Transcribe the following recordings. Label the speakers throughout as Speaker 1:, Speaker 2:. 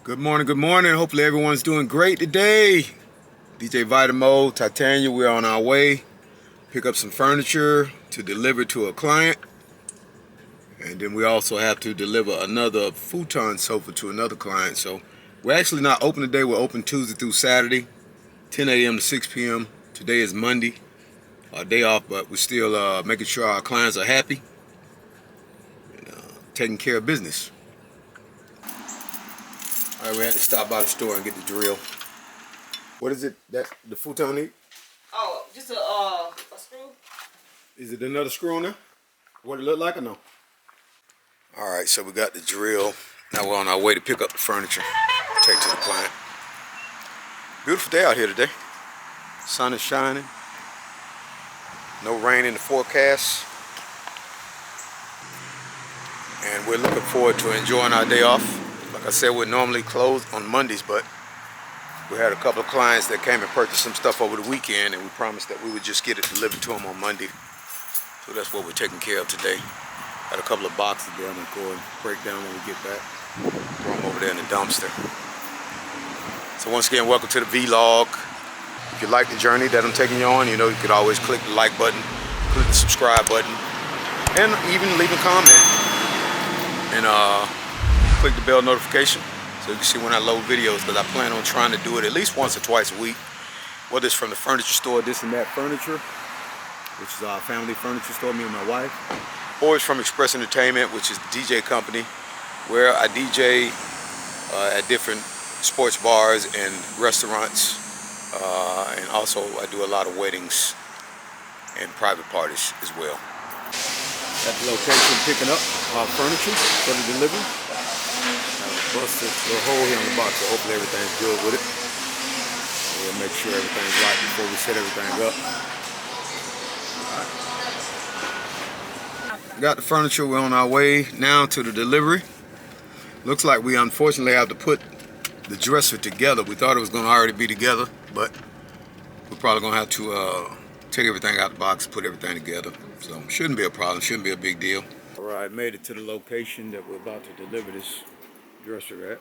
Speaker 1: Good morning, good morning. Hopefully everyone's doing great today. DJ Vitamo, Titania, we're on our way. Pick up some furniture to deliver to a client. And then we also have to deliver another futon sofa to another client. So we're actually not open today. We're open Tuesday through Saturday, 10 a.m. to 6 p.m. Today is Monday, our day off, but we're still making sure our clients are happy and taking care of business. All right, we had to stop by the store and get the drill. What is it that the futon need?
Speaker 2: Oh, just a screw.
Speaker 1: Is it another screw on there? What it look like or no? All right, so we got the drill. Now we're on our way to pick up the furniture, take to the client. Beautiful day out here today. Sun is shining. No rain in the forecast. And we're looking forward to enjoying our day off. Like I said, we're normally closed on Mondays, but we had a couple of clients that came and purchased some stuff over the weekend, and we promised that we would just get it delivered to them on Monday. So that's what we're taking care of today. Got a couple of boxes there I'm going to go and break down when we get back. Throw them over there in the dumpster. So once again, welcome to the vlog. If you like the journey that I'm taking you on, you know you could always click the like button, click the subscribe button, and even leave a comment. And click the bell notification so you can see when I load videos, because I plan on trying to do it at least once or twice a week, whether it's from the furniture store, Dis Dat Furniture, which is our family furniture store, me and my wife, or it's from Express Entertainment, which is a DJ company where I DJ at different sports bars and restaurants, and also I do a lot of weddings and private parties as well. At the location picking up our furniture for the delivery. Busted a hole here on the box, so hopefully everything's good with it. We'll make sure everything's right before we set everything up. We got the furniture, we're on our way now to the delivery. Looks like we unfortunately have to put the dresser together. We thought it was going to already be together, but we're probably going to have to take everything out of the box, put everything together. So shouldn't be a problem, shouldn't be a big deal. All right, made it to the location that we're about to deliver this dresser at.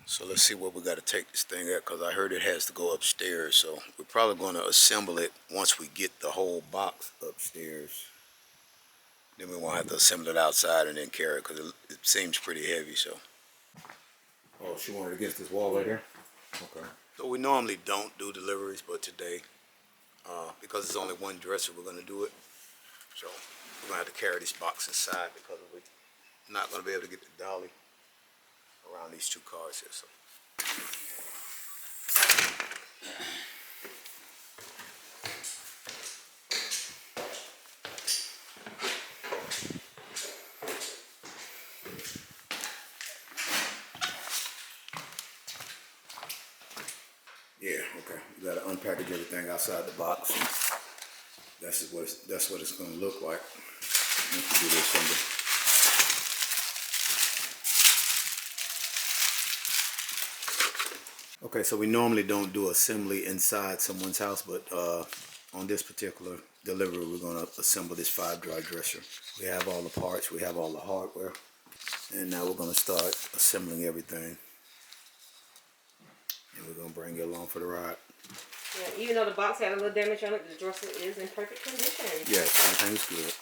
Speaker 1: So let's see where we got to take this thing at, because I heard it has to go upstairs. So we're probably going to assemble it once we get the whole box upstairs. Then we won't have to assemble it outside and then carry it, because it seems pretty heavy. So. Oh, she wanted it against this wall right here? Okay. So we normally don't do deliveries, but today, because it's only one dresser, we're going to do it. So we're going to have to carry this box inside, because we're not going to be able to get the dolly around these two cars here. So. Yeah, okay. You gotta unpackage everything outside the box. That's what it's gonna look like once you do the assembly. Okay, so we normally don't do assembly inside someone's house, but on this particular delivery, we're gonna assemble this 5-dry dresser. We have all the parts, we have all the hardware, and now we're gonna start assembling everything. And we're gonna bring you along for the ride.
Speaker 2: Yeah, even though the box had a little damage on it, the dresser is in perfect condition.
Speaker 1: Yes, everything's good.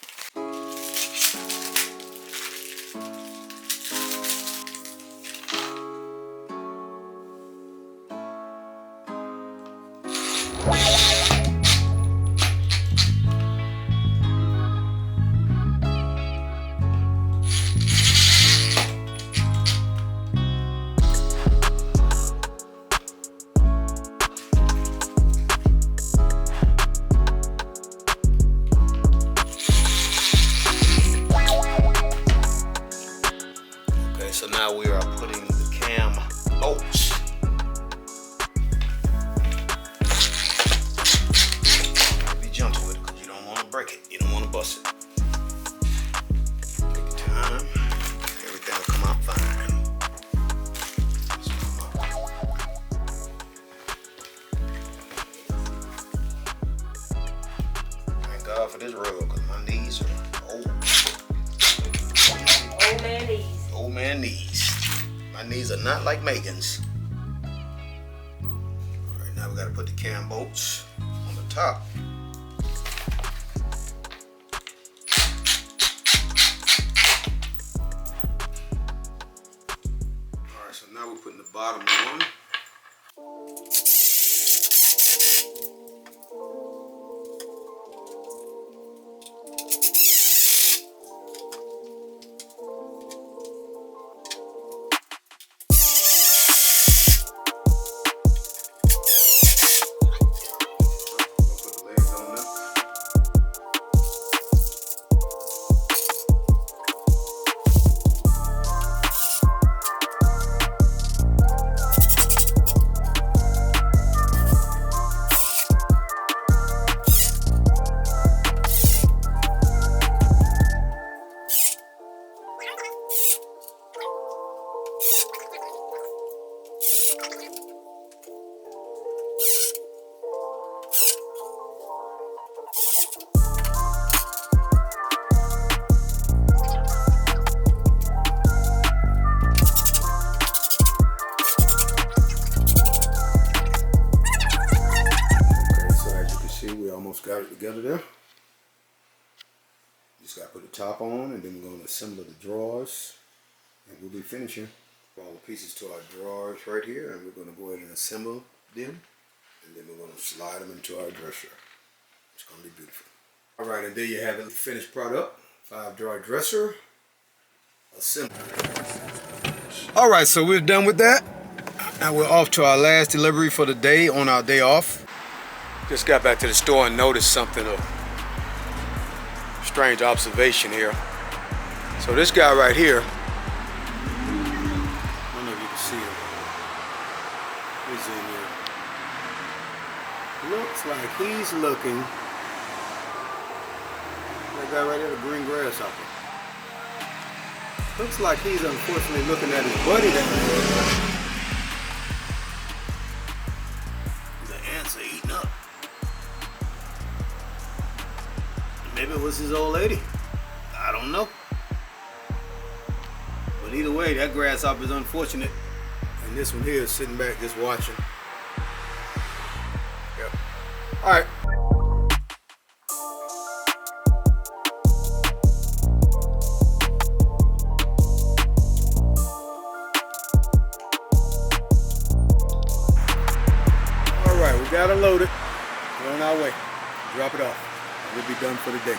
Speaker 1: So now we are putting the cam bolts. Be gentle with it, because you don't want to break it. You don't want to bust it. Take your time. Everything will come out fine. Thank God for this rug, because my knees are old.
Speaker 2: Old man knees.
Speaker 1: Old man knees. My knees are not like Megan's. Alright, now we gotta put the cam bolts on the top. Alright, so now we're putting the bottom on. Got it together there. Just got to put the top on, and then we're going to assemble the drawers, and we'll be finishing all the pieces to our drawers right here, and we're going to go ahead and assemble them, and then we're going to slide them into our dresser. It's going to be beautiful. All right, and there you have it, the finished product, 5-drawer dresser assembled. All right, so we're done with that. Now we're off to our last delivery for the day on our day off. Just got back to the store and noticed something of strange observation here. So this guy right here, I don't know if you can see him. He's in here. Looks like he's looking. That guy right there, the green grasshopper. Looks like he's unfortunately looking at his buddy down there. The ants are eating up. Maybe it was his old lady. I don't know. But either way, that grasshopper is unfortunate. And this one here is sitting back just watching. Yep. Alright. Alright, we got it loaded. We're on our way. Drop it off. We'll be done for the day.